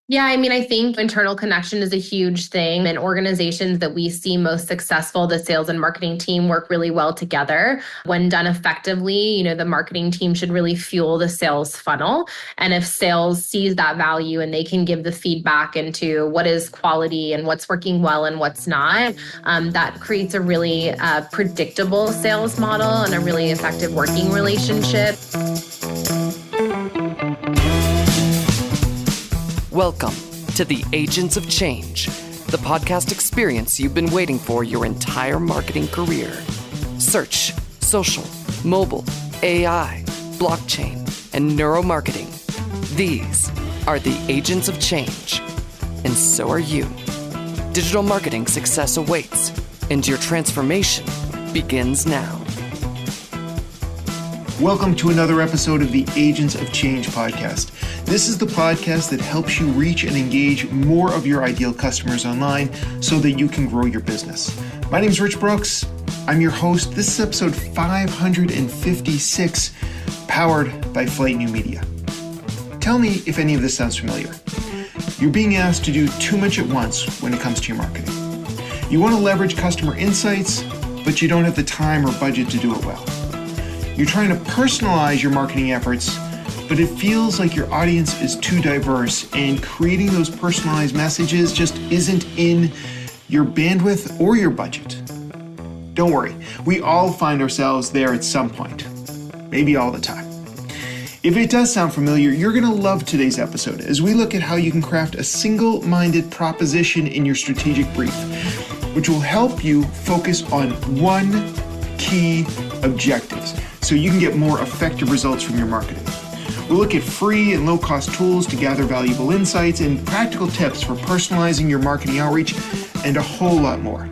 Yeah, I mean, I think internal connection is a huge thing. And organizations that we see most successful, the sales and marketing team work really well together. When done effectively, the marketing team should really fuel the sales funnel. And if sales sees that value and they can give the feedback into what is quality and what's working well and what's not, that creates a really predictable sales model and a really effective working relationship. Welcome to the Agents of Change, the podcast experience you've been waiting for your entire marketing career. Search, social, mobile, AI, blockchain, and neuromarketing. These are the Agents of Change, and so are you. Digital marketing success awaits, and your transformation begins now. Welcome to another episode of the Agents of Change podcast. This is the podcast that helps you reach and engage more of your ideal customers online so that you can grow your business. My name is Rich Brooks. I'm your host. This is episode 556, powered by Flight New Media. Tell me if any of this sounds familiar. You're being asked to do too much at once when it comes to your marketing. You want to leverage customer insights, but you don't have the time or budget to do it well. You're trying to personalize your marketing efforts, but it feels like your audience is too diverse and creating those personalized messages just isn't in your bandwidth or your budget. Don't worry, we all find ourselves there at some point, maybe all the time. If it does sound familiar, you're going to love today's episode as we look at how you can craft a single-minded proposition in your strategic brief, which will help you focus on one key objectives so you can get more effective results from your marketing. We'll look at free and low-cost tools to gather valuable insights and practical tips for personalizing your marketing outreach and a whole lot more.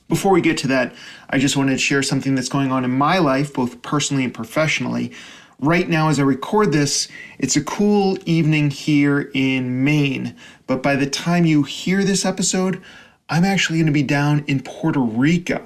Before we get to that, I just wanted to share something that's going on in my life, both personally and professionally. Right now, as I record this, it's a cool evening here in Maine, but by the time you hear this episode, I'm actually going to be down in Puerto Rico.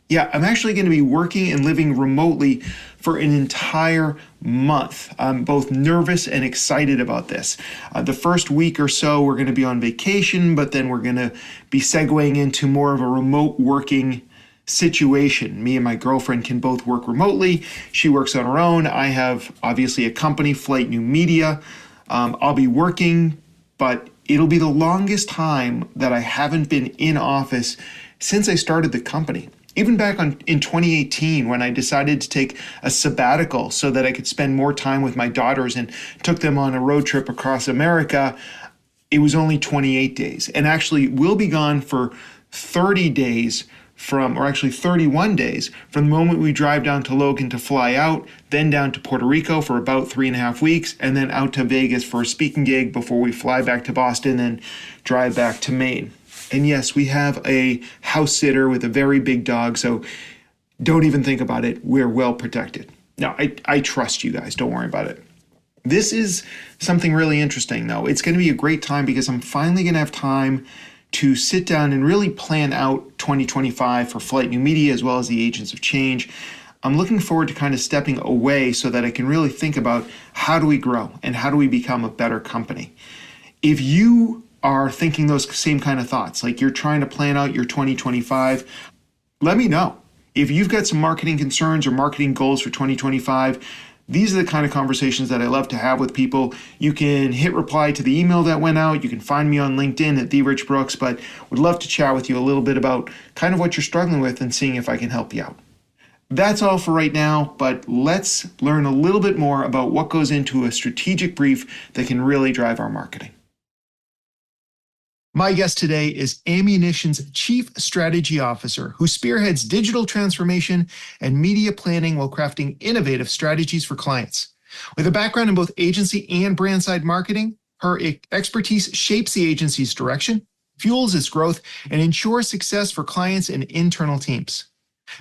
Yeah, I'm actually going to be working and living remotely for an entire month. I'm both nervous and excited about this. The first week or so, we're going to be on vacation, but then we're going to be segueing into more of a remote working situation. Me and my girlfriend can both work remotely. She works on her own. I have obviously a company, Flight New Media. I'll be working, but it'll be the longest time that I haven't been in office since I started the company. Even back in 2018, when I decided to take a sabbatical so that I could spend more time with my daughters and took them on a road trip across America, it was only 28 days. And actually, we'll be gone for 30 days or actually 31 days from the moment we drive down to Logan to fly out, then down to Puerto Rico for about 3.5 weeks, and then out to Vegas for a speaking gig before we fly back to Boston and drive back to Maine. And yes, we have a house sitter with a very big dog, so don't even think about it. We're well protected. Now, I trust you guys. Don't worry about it. This is something really interesting, though. It's going to be a great time because I'm finally going to have time to sit down and really plan out 2025 for Flight New Media as well as the Agents of Change. I'm looking forward to kind of stepping away so that I can really think about how do we grow and how do we become a better company. If you are thinking those same kind of thoughts, like you're trying to plan out your 2025, let me know. If you've got some marketing concerns or marketing goals for 2025, these are the kind of conversations that I love to have with people. You can hit reply to the email that went out. You can find me on LinkedIn at @TheRichBrooks, but would love to chat with you a little bit about kind of what you're struggling with and seeing if I can help you out. That's all for right now, but let's learn a little bit more about what goes into a strategic brief that can really drive our marketing. My guest today is Ammunition's Chief Strategy Officer, who spearheads digital transformation and media planning while crafting innovative strategies for clients. With a background in both agency and brand-side marketing, her expertise shapes the agency's direction, fuels its growth, and ensures success for clients and internal teams.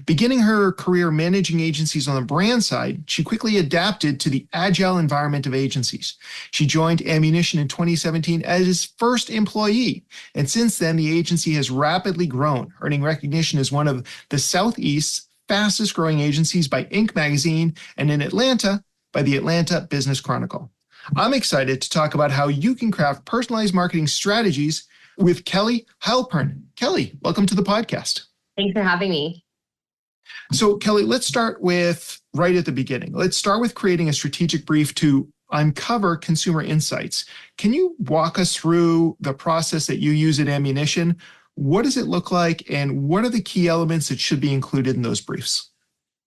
Beginning her career managing agencies on the brand side, she quickly adapted to the agile environment of agencies. She joined Ammunition in 2017 as his first employee, and since then the agency has rapidly grown, earning recognition as one of the Southeast's fastest growing agencies by Inc. magazine and in Atlanta by the Atlanta Business Chronicle. I'm excited to talk about how you can craft personalized marketing strategies with Kelly Heilpern. Kelly, welcome to the podcast. Thanks for having me. So, Kelly, let's start with right at the beginning. Let's start with creating a strategic brief to uncover consumer insights. Can you walk us through the process that you use at Ammunition? What does it look like, and what are the key elements that should be included in those briefs?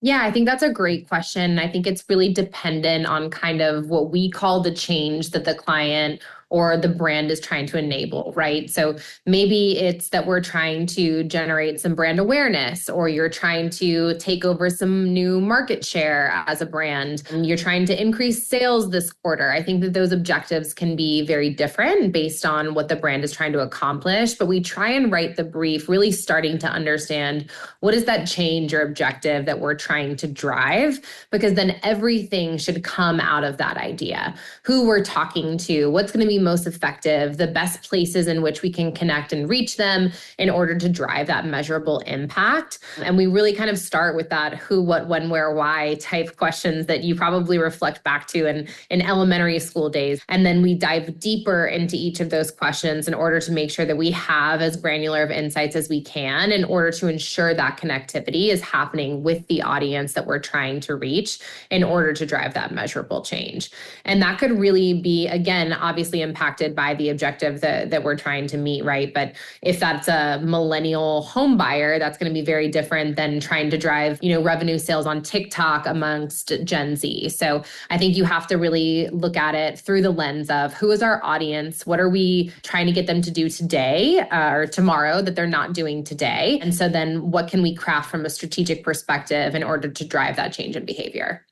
Yeah, I think that's a great question. I think it's really dependent on kind of what we call the change that the client or the brand is trying to enable, right? So maybe it's that we're trying to generate some brand awareness, or you're trying to take over some new market share as a brand, and you're trying to increase sales this quarter. I think that those objectives can be very different based on what the brand is trying to accomplish, but we try and write the brief really starting to understand what is that change or objective that we're trying to drive, because then everything should come out of that idea. Who we're talking to, what's going to be most effective, the best places in which we can connect and reach them in order to drive that measurable impact. And we really kind of start with that who, what, when, where, why type questions that you probably reflect back to in elementary school days. And then we dive deeper into each of those questions in order to make sure that we have as granular of insights as we can in order to ensure that connectivity is happening with the audience that we're trying to reach in order to drive that measurable change. And that could really be, again, obviously impacted by the objective that we're trying to meet, right? But if that's a millennial home buyer, that's going to be very different than trying to drive, revenue sales on TikTok amongst Gen Z. So I think you have to really look at it through the lens of who is our audience? What are we trying to get them to do today or tomorrow that they're not doing today? And so then what can we craft from a strategic perspective in order to drive that change in behavior?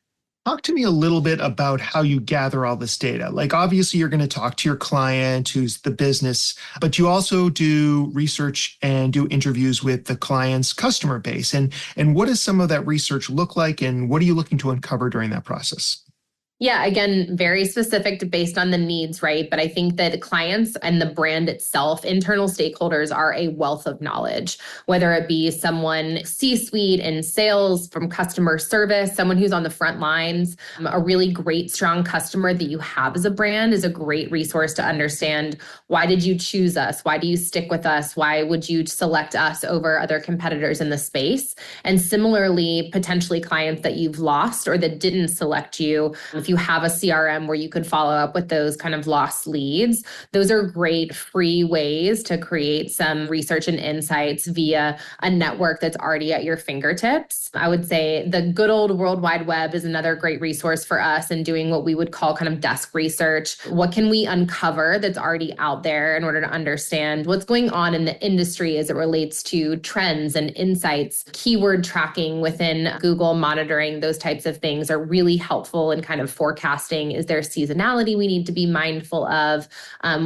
Talk to me a little bit about how you gather all this data. Like, obviously, you're going to talk to your client, who's the business, but you also do research and do interviews with the client's customer base. And what does some of that research look like, and what are you looking to uncover during that process? Yeah, again, very specific based on the needs, right? But I think that clients and the brand itself, internal stakeholders are a wealth of knowledge, whether it be someone C-suite in sales, from customer service, someone who's on the front lines. A really great, strong customer that you have as a brand is a great resource to understand, why did you choose us? Why do you stick with us? Why would you select us over other competitors in the space? And similarly, potentially clients that you've lost or that didn't select you. If you have a CRM where you could follow up with those kind of lost leads, those are great free ways to create some research and insights via a network that's already at your fingertips. I would say the good old World Wide Web is another great resource for us in doing what we would call kind of desk research. What can we uncover that's already out there in order to understand what's going on in the industry as it relates to trends and insights? Keyword tracking within Google, monitoring those types of things are really helpful in kind of forecasting. Is there seasonality we need to be mindful of?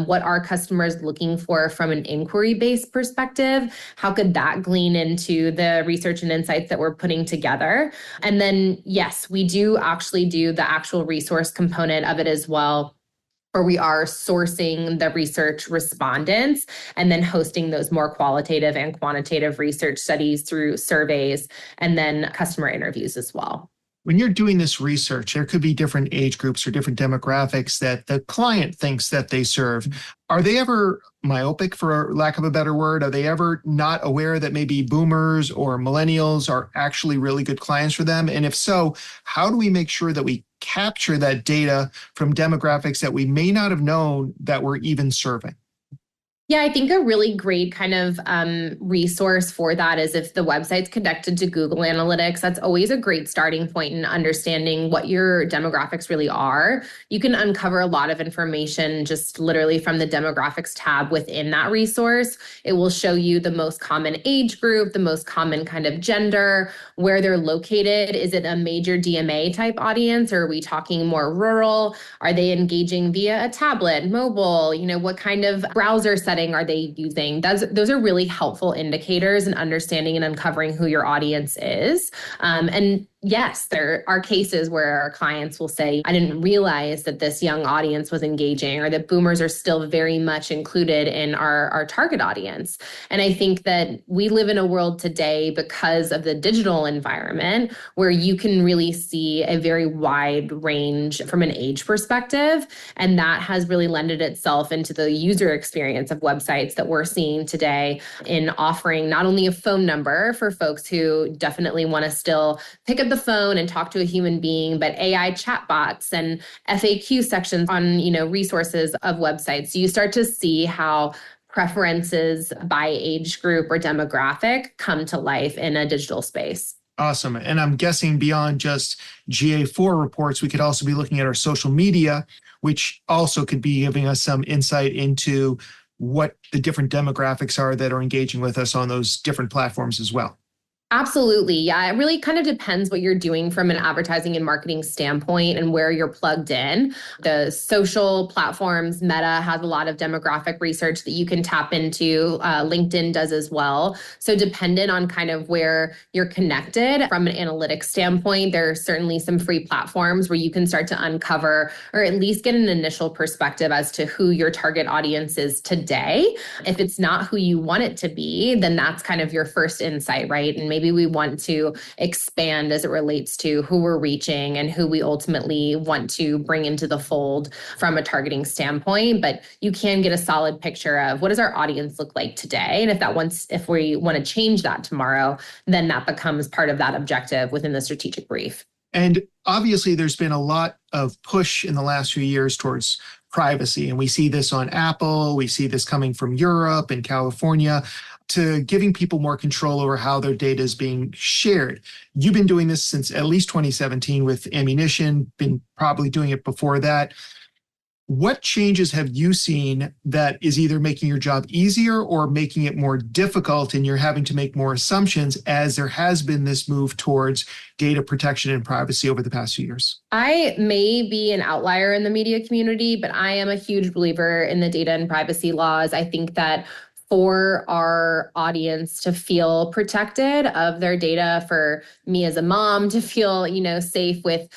What are customers looking for from an inquiry-based perspective? How could that glean into the research and insights that we're putting together? And then, yes, we do actually do the actual resource component of it as well, where we are sourcing the research respondents and then hosting those more qualitative and quantitative research studies through surveys and then customer interviews as well. When you're doing this research, there could be different age groups or different demographics that the client thinks that they serve. Are they ever myopic, for lack of a better word? Are they ever not aware that maybe boomers or millennials are actually really good clients for them? And if so, how do we make sure that we capture that data from demographics that we may not have known that we're even serving? Yeah, I think a really great kind of resource for that is if the website's connected to Google Analytics. That's always a great starting point in understanding what your demographics really are. You can uncover a lot of information just literally from the demographics tab within that resource. It will show you the most common age group, the most common kind of gender, where they're located. Is it a major DMA type audience, or are we talking more rural? Are they engaging via a tablet, mobile? What kind of browser setting are they using? Those are really helpful indicators in understanding and uncovering who your audience is. And yes, there are cases where our clients will say, I didn't realize that this young audience was engaging, or that boomers are still very much included in our target audience. And I think that we live in a world today, because of the digital environment, where you can really see a very wide range from an age perspective. And that has really lended itself into the user experience of websites that we're seeing today, in offering not only a phone number for folks who definitely want to still pick up the phone and talk to a human being, but AI chatbots and FAQ sections on, resources of websites. So you start to see how preferences by age group or demographic come to life in a digital space. Awesome. And I'm guessing beyond just GA4 reports, we could also be looking at our social media, which also could be giving us some insight into what the different demographics are that are engaging with us on those different platforms as well. Absolutely. Yeah. It really kind of depends what you're doing from an advertising and marketing standpoint and where you're plugged in. The social platforms, Meta has a lot of demographic research that you can tap into. LinkedIn does as well. So dependent on kind of where you're connected from an analytics standpoint, there are certainly some free platforms where you can start to uncover, or at least get an initial perspective as to who your target audience is today. If it's not who you want it to be, then that's kind of your first insight, right? And maybe we want to expand as it relates to who we're reaching and who we ultimately want to bring into the fold from a targeting standpoint. But you can get a solid picture of what does our audience look like today. And if we want to change that tomorrow, then that becomes part of that objective within the strategic brief. And obviously, there's been a lot of push in the last few years towards privacy. And we see this on Apple. We see this coming from Europe and California, to giving people more control over how their data is being shared. You've been doing this since at least 2017 with ammunition, been probably doing it before that. What changes have you seen that is either making your job easier or making it more difficult, and you're having to make more assumptions, as there has been this move towards data protection and privacy over the past few years? I may be an outlier in the media community, but I am a huge believer in the data and privacy laws. I think that for our audience to feel protected of their data, for me as a mom to feel, safe with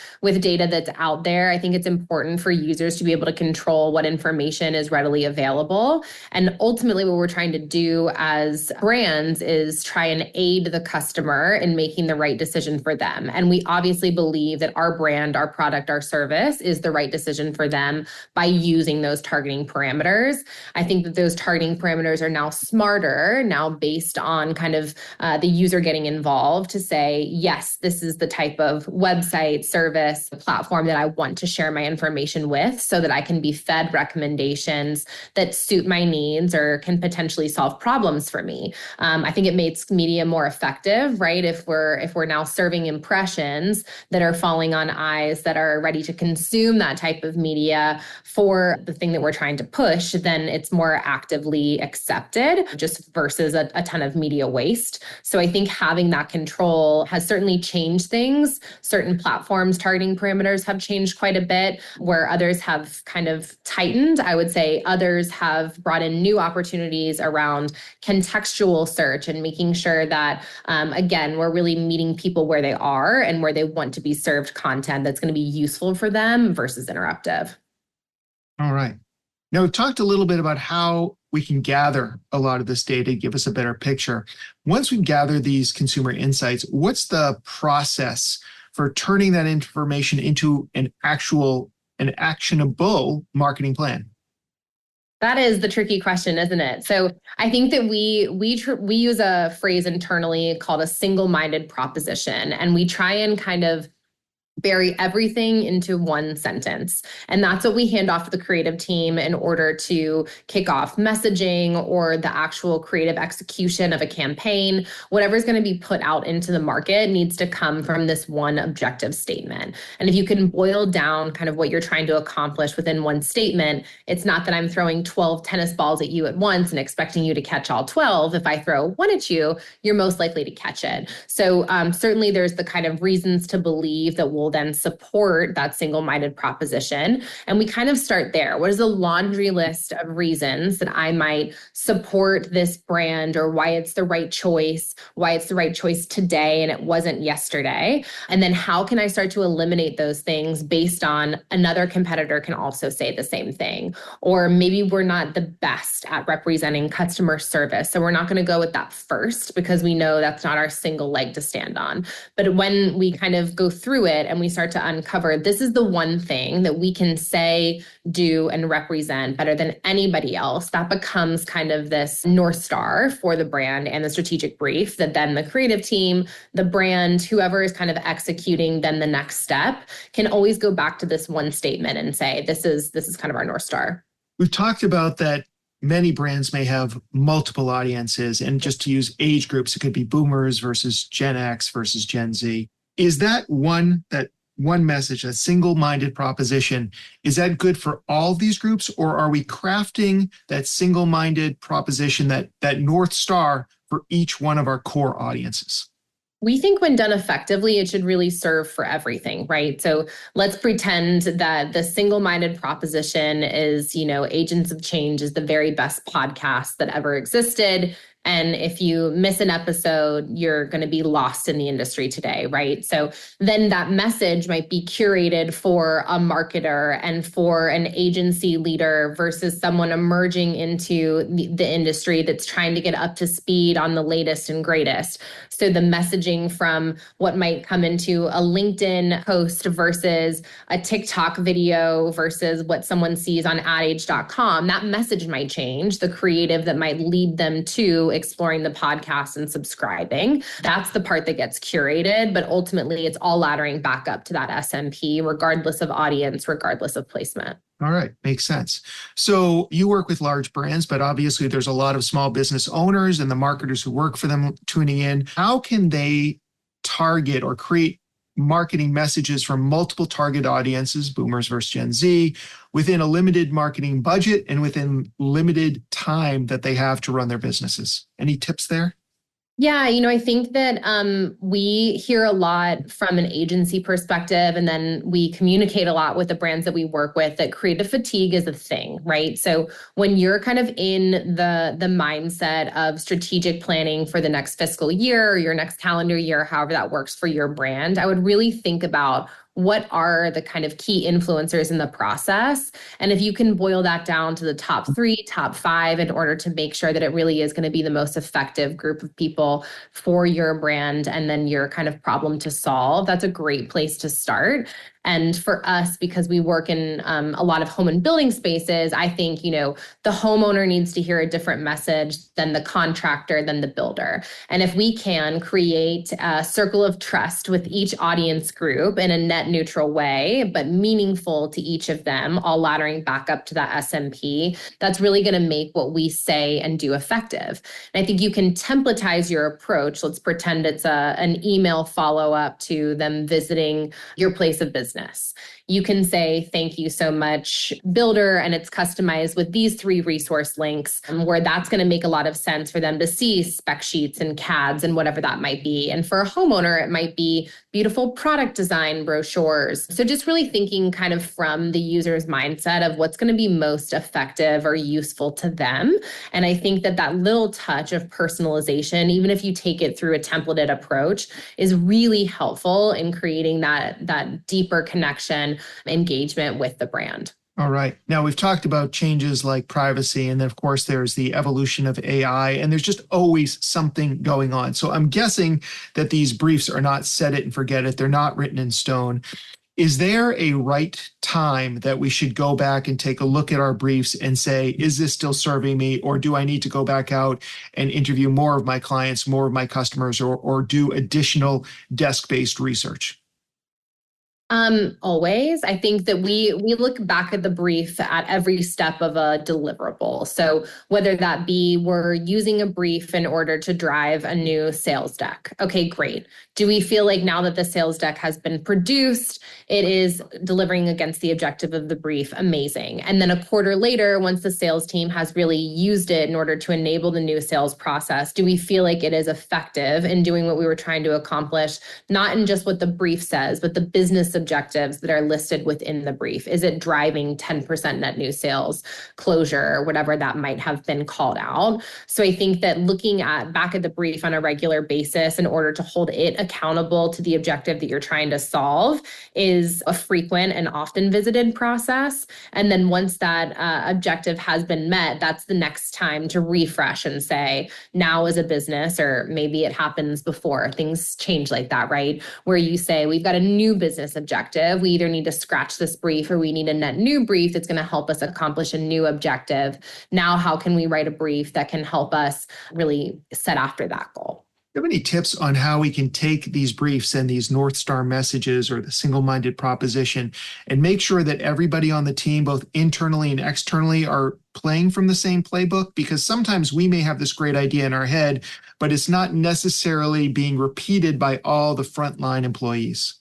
data that's out there, I think it's important for users to be able to control what information is readily available. And ultimately, what we're trying to do as brands is try and aid the customer in making the right decision for them. And we obviously believe that our brand, our product, our service is the right decision for them by using those targeting parameters. I think that those targeting parameters are now smarter, now based on kind of the user getting involved to say, yes, this is the type of website, service, platform that I want to share my information with, so that I can be fed recommendations that suit my needs or can potentially solve problems for me. I think it makes media more effective, right? If we're now serving impressions that are falling on eyes that are ready to consume that type of media for the thing that we're trying to push, then it's more actively accepted, just versus a ton of media waste. So I think having that control has certainly changed things. Certain platforms' targeting parameters have changed quite a bit, where others have kind of tightened. I would say others have brought in new opportunities around contextual search and making sure that, again, we're really meeting people where they are and where they want to be served content that's going to be useful for them versus interruptive. All right. Now, we've talked a little bit about how we can gather a lot of this data, give us a better picture. Once we gather these consumer insights, what's the process for turning that information into an actionable marketing plan? That is the tricky question, isn't it? So I think that we use a phrase internally called a single-minded proposition, and we try and kind of bury everything into one sentence. And that's what we hand off to the creative team in order to kick off messaging or the actual creative execution of a campaign. Whatever's going to be put out into the market needs to come from this one objective statement. And if you can boil down kind of what you're trying to accomplish within one statement, it's not that I'm throwing 12 tennis balls at you at once and expecting you to catch all 12. If I throw one at you, you're most likely to catch it. So certainly there's the kind of reasons to believe that we'll will then support that single-minded proposition. And we kind of start there. What is the laundry list of reasons that I might support this brand, or why it's the right choice, why it's the right choice today and it wasn't yesterday? And then how can I start to eliminate those things based on another competitor can also say the same thing? Or maybe we're not the best at representing customer service, so we're not going to go with that first because we know that's not our single leg to stand on. But when we kind of go through it and we start to uncover, this is the one thing that we can say, do, and represent better than anybody else, that becomes kind of this North Star for the brand and the strategic brief that then the creative team, the brand, whoever is kind of executing then the next step can always go back to this one statement and say, this is kind of our North Star. We've talked about that many brands may have multiple audiences, and just to use age groups, it could be boomers versus Gen X versus Gen Z. Is that one message, a single-minded proposition, is that good for all these groups, or are we crafting that single-minded proposition, that North Star for each one of our core audiences? We think when done effectively, it should really serve for everything, right? So let's pretend that the single-minded proposition is, Agents of Change is the very best podcast that ever existed. And if you miss an episode, you're going to be lost in the industry today, right? So then that message might be curated for a marketer and for an agency leader versus someone emerging into the industry that's trying to get up to speed on the latest and greatest. So the messaging from what might come into a LinkedIn post versus a TikTok video versus what someone sees on adage.com, that message might change. The creative that might lead them to exploring the podcast and subscribing. That's the part that gets curated, but ultimately it's all laddering back up to that SMP, regardless of audience, regardless of placement. All right. Makes sense. So you work with large brands, but obviously there's a lot of small business owners and the marketers who work for them tuning in. How can they target or create marketing messages for multiple target audiences, boomers versus Gen Z, within a limited marketing budget and within limited time that they have to run their businesses? Any tips there? Yeah, I think that we hear a lot from an agency perspective, and then we communicate a lot with the brands that we work with that creative fatigue is a thing, right? So when you're kind of in the mindset of strategic planning for the next fiscal year or your next calendar year, however that works for your brand, I would really think about what are the kind of key influencers in the process. And if you can boil that down to the top 3, top 5, in order to make sure that it really is going to be the most effective group of people for your brand and then your kind of problem to solve, that's a great place to start. And for us, because we work in a lot of home and building spaces, I think, the homeowner needs to hear a different message than the contractor, than the builder. And if we can create a circle of trust with each audience group in a net neutral way, but meaningful to each of them, all laddering back up to that SMP, that's really going to make what we say and do effective. And I think you can templatize your approach. Let's pretend it's an email follow-up to them visiting your place of business. You can say, thank you so much, builder, and it's customized with these 3 resource links, where that's going to make a lot of sense for them to see spec sheets and CADs and whatever that might be. And for a homeowner, it might be beautiful product design brochures. So just really thinking kind of from the user's mindset of what's going to be most effective or useful to them. And I think that little touch of personalization, even if you take it through a templated approach, is really helpful in creating that deeper connection, engagement with the brand. All right. Now, we've talked about changes like privacy, and then, of course, there's the evolution of AI, and there's just always something going on. So I'm guessing that these briefs are not set it and forget it. They're not written in stone. Is there a right time that we should go back and take a look at our briefs and say, is this still serving me? Or do I need to go back out and interview more of my clients, more of my customers, or do additional desk-based research? Always. I think that we look back at the brief at every step of a deliverable. So whether that be we're using a brief in order to drive a new sales deck. Okay, great. Do we feel like now that the sales deck has been produced, it is delivering against the objective of the brief? Amazing. And then a quarter later, once the sales team has really used it in order to enable the new sales process, do we feel like it is effective in doing what we were trying to accomplish, not in just what the brief says, but the business objectives that are listed within the brief? Is it driving 10% net new sales closure or whatever that might have been called out? So I think that looking at back at the brief on a regular basis in order to hold it accountable to the objective that you're trying to solve is a frequent and often visited process. And then once that objective has been met, that's the next time to refresh and say, now as a business, or maybe it happens before things change like that, right? Where you say, we've got a new business objective. We either need to scratch this brief or we need a net new brief that's going to help us accomplish a new objective. Now, how can we write a brief that can help us really set after that goal? Do you have any tips on how we can take these briefs and these North Star messages or the single-minded proposition and make sure that everybody on the team, both internally and externally, are playing from the same playbook? Because sometimes we may have this great idea in our head, but it's not necessarily being repeated by all the frontline employees.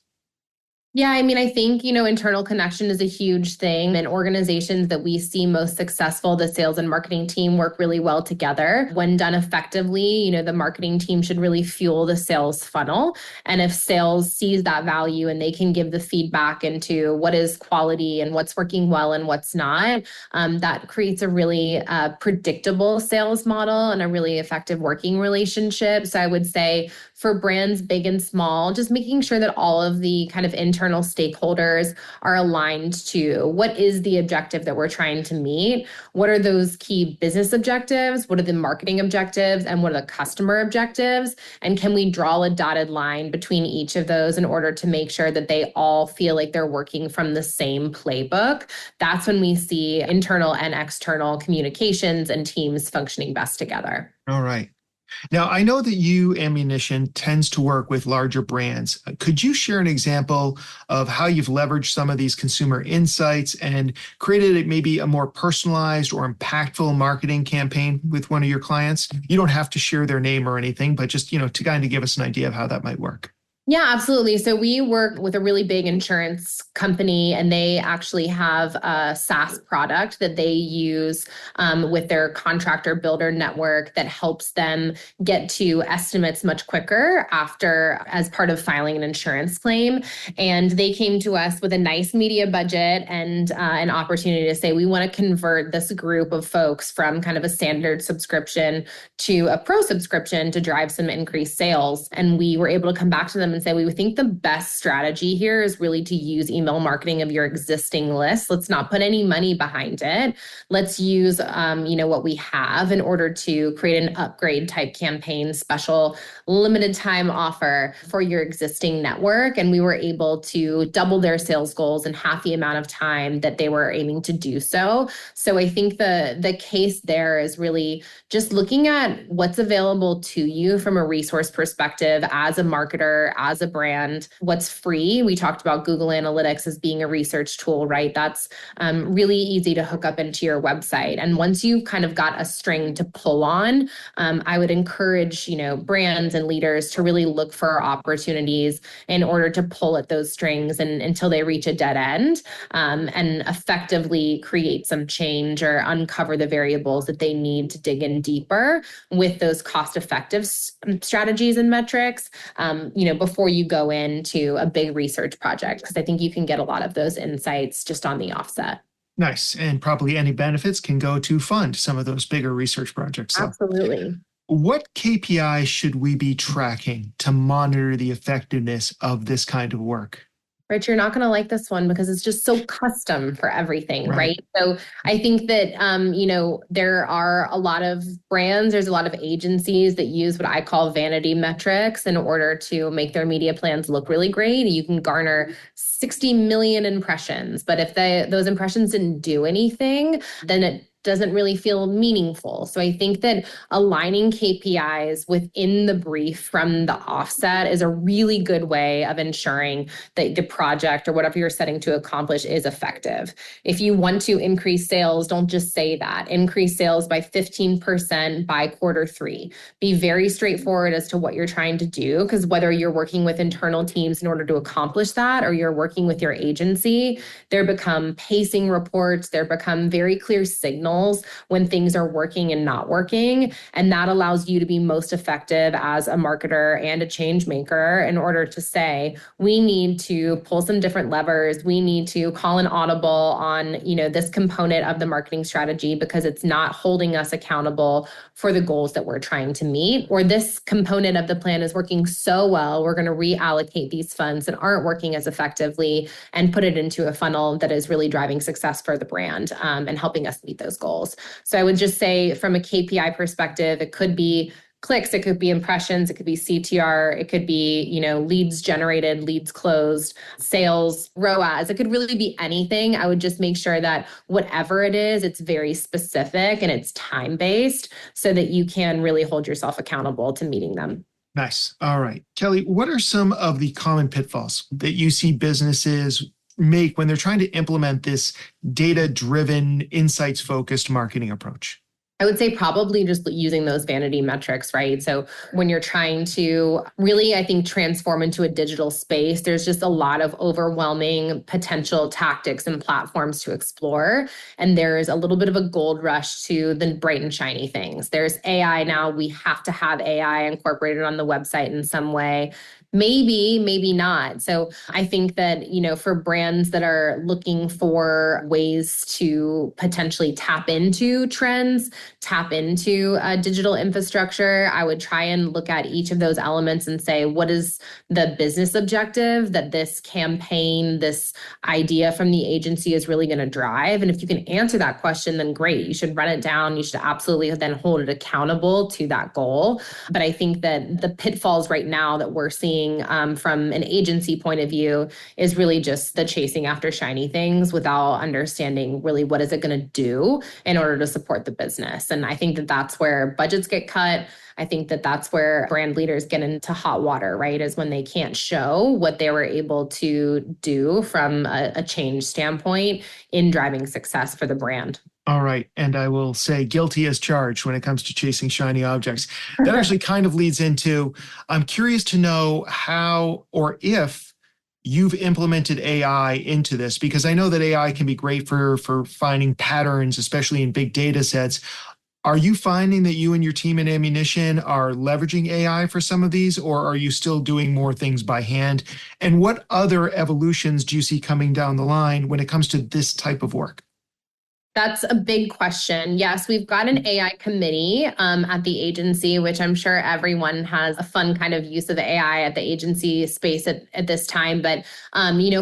Yeah, I mean, I think, internal connection is a huge thing. And organizations that we see most successful, the sales and marketing team work really well together. When done effectively, the marketing team should really fuel the sales funnel. And if sales sees that value and they can give the feedback into what is quality and what's working well and what's not, that creates a really predictable sales model and a really effective working relationship. So I would say for brands big and small, just making sure that all of the kind of internal stakeholders are aligned to what is the objective that we're trying to meet, what are those key business objectives, what are the marketing objectives, and what are the customer objectives, and can we draw a dotted line between each of those in order to make sure that they all feel like they're working from the same playbook. That's when we see internal and external communications and teams functioning best together. All right. Now, I know that Ammunition tends to work with larger brands. Could you share an example of how you've leveraged some of these consumer insights and created maybe a more personalized or impactful marketing campaign with one of your clients? You don't have to share their name or anything, but just, to kind of give us an idea of how that might work. Yeah, absolutely. So we work with a really big insurance company, and they actually have a SaaS product that they use with their contractor builder network that helps them get to estimates much quicker as part of filing an insurance claim. And they came to us with a nice media budget and an opportunity to say, we want to convert this group of folks from kind of a standard subscription to a pro subscription to drive some increased sales. And we were able to come back to them and say, we think the best strategy here is really to use email marketing of your existing list. Let's not put any money behind it. Let's use, what we have in order to create an upgrade type campaign, special limited time offer for your existing network. And we were able to double their sales goals in half the amount of time that they were aiming to do so. So I think the case there is really just looking at what's available to you from a resource perspective as a marketer, as a brand, what's free. We talked about Google Analytics as being a research tool, right? That's really easy to hook up into your website. And once you've kind of got a string to pull on, I would encourage, brands and leaders to really look for opportunities in order to pull at those strings and until they reach a dead end, and effectively create some change or uncover the variables that they need to dig in deeper with those cost-effective strategies and metrics, before you go into a big research project, because I think you can get a lot of those insights just on the offset. Nice. And probably any benefits can go to fund some of those bigger research projects. So, absolutely. what KPI should we be tracking to monitor the effectiveness of this kind of work? Rich, you're not going to like this one because it's just so custom for everything, right? So I think that, there are a lot of brands, there's a lot of agencies that use what I call vanity metrics in order to make their media plans look really great. You can garner 60 million impressions, but if those impressions didn't do anything, then it doesn't really feel meaningful. So I think that aligning KPIs within the brief from the offset is a really good way of ensuring that the project or whatever you're setting to accomplish is effective. If you want to increase sales, don't just say that. Increase sales by 15% by Q3. Be very straightforward as to what you're trying to do, because whether you're working with internal teams in order to accomplish that or you're working with your agency, there become pacing reports, there become very clear signals signals when things are working and not working. And that allows you to be most effective as a marketer and a change maker in order to say, we need to pull some different levers. We need to call an audible on, this component of the marketing strategy because it's not holding us accountable for the goals that we're trying to meet. Or this component of the plan is working so well, we're going to reallocate these funds that aren't working as effectively and put it into a funnel that is really driving success for the brand and helping us meet those goals. So I would just say from a KPI perspective, it could be clicks, it could be impressions, it could be CTR, it could be, leads generated, leads closed, sales, ROAS. It could really be anything. I would just make sure that whatever it is, it's very specific and it's time-based so that you can really hold yourself accountable to meeting them. Nice. All right. Kelly, what are some of the common pitfalls that you see businesses make when they're trying to implement this data-driven, insights-focused marketing approach? I would say probably just using those vanity metrics, right? So when you're trying to really, I think, transform into a digital space, there's just a lot of overwhelming potential tactics and platforms to explore. And there's a little bit of a gold rush to the bright and shiny things. There's AI now. We have to have AI incorporated on the website in some way. Maybe not. So I think that, for brands that are looking for ways to potentially tap into trends, tap into digital infrastructure, I would try and look at each of those elements and say, what is the business objective that this campaign, this idea from the agency is really going to drive? And if you can answer that question, then great. You should run it down. You should absolutely then hold it accountable to that goal. But I think that the pitfalls right now that we're seeing from an agency point of view is really just the chasing after shiny things without understanding really what is it going to do in order to support the business. And I think that that's where budgets get cut. I think that that's where brand leaders get into hot water, right? Is when they can't show what they were able to do from a change standpoint in driving success for the brand. All right. And I will say guilty as charged when it comes to chasing shiny objects. That actually kind of leads into, I'm curious to know how or if you've implemented AI into this, because I know that AI can be great for finding patterns, especially in big data sets. Are you finding that you and your team in ammunition are leveraging AI for some of these, or are you still doing more things by hand? And what other evolutions do you see coming down the line when it comes to this type of work? That's a big question. Yes, we've got an AI committee at the agency, which I'm sure everyone has a fun kind of use of AI at the agency space at this time. But,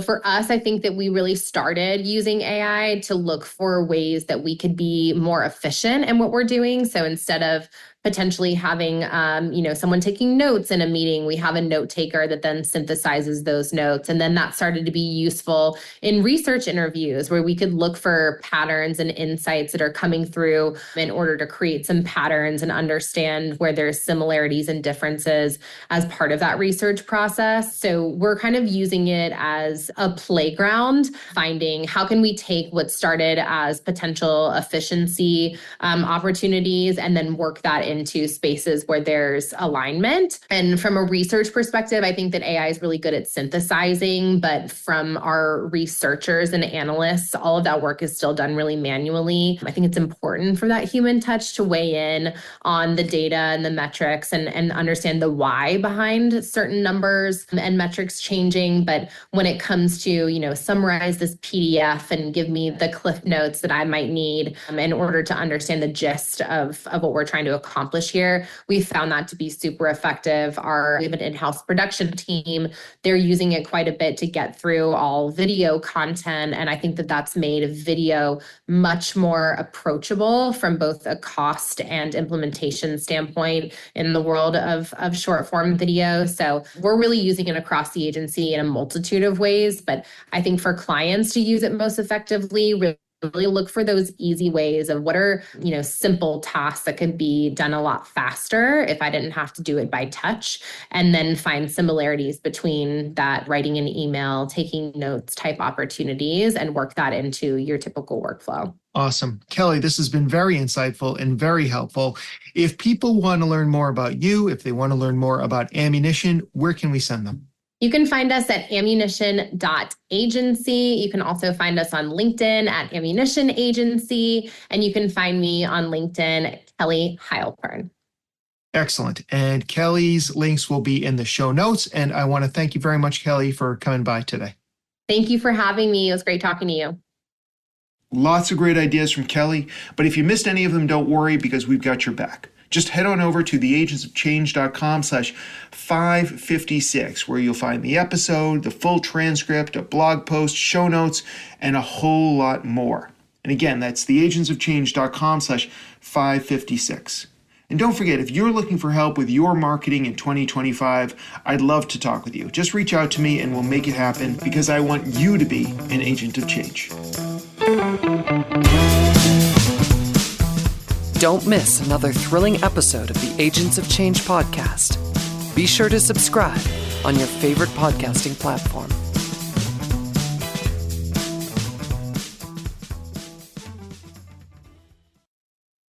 for us, I think that we really started using AI to look for ways that we could be more efficient in what we're doing. So instead of potentially having, someone taking notes in a meeting, we have a note taker that then synthesizes those notes. And then that started to be useful in research interviews where we could look for patterns and insights that are coming through in order to create some patterns and understand where there's similarities and differences as part of that research process. So we're kind of using it as a playground, finding how can we take what started as potential efficiency opportunities and then work that into spaces where there's alignment. And from a research perspective, I think that AI is really good at synthesizing, but from our researchers and analysts, all of that work is still done really manually. I think it's important for that human touch to weigh in on the data and the metrics and understand the why behind certain numbers and metrics changing. But when it comes to, summarize this PDF and give me the cliff notes that I might need in order to understand the gist of what we're trying to accomplish here, we found that to be super effective. We have an in-house production team. They're using it quite a bit to get through all video content. And I think that that's made video much more approachable from both a cost and implementation standpoint in the world of short form video. So we're really using it across the agency in a multitude of ways. But I think for clients to use it most effectively, really look for those easy ways of what are, simple tasks that could be done a lot faster if I didn't have to do it by touch, and then find similarities between that writing an email, taking notes type opportunities and work that into your typical workflow. Awesome. Kelly, this has been very insightful and very helpful. If people want to learn more about you, if they want to learn more about ammunition, where can we send them? You can find us at ammunition.agency. You can also find us on LinkedIn at Ammunition Agency, and you can find me on LinkedIn, Kelly Heilpern. Excellent. And Kelly's links will be in the show notes. And I want to thank you very much, Kelly, for coming by today. Thank you for having me. It was great talking to you. Lots of great ideas from Kelly, but if you missed any of them, don't worry because we've got your back. Just head on over to theagentsofchange.com/556, where you'll find the episode, the full transcript, a blog post, show notes, and a whole lot more. And again, that's theagentsofchange.com/556. And don't forget, if you're looking for help with your marketing in 2025, I'd love to talk with you. Just reach out to me and we'll make it happen because I want you to be an agent of change. Don't miss another thrilling episode of the Agents of Change podcast. Be sure to subscribe on your favorite podcasting platform.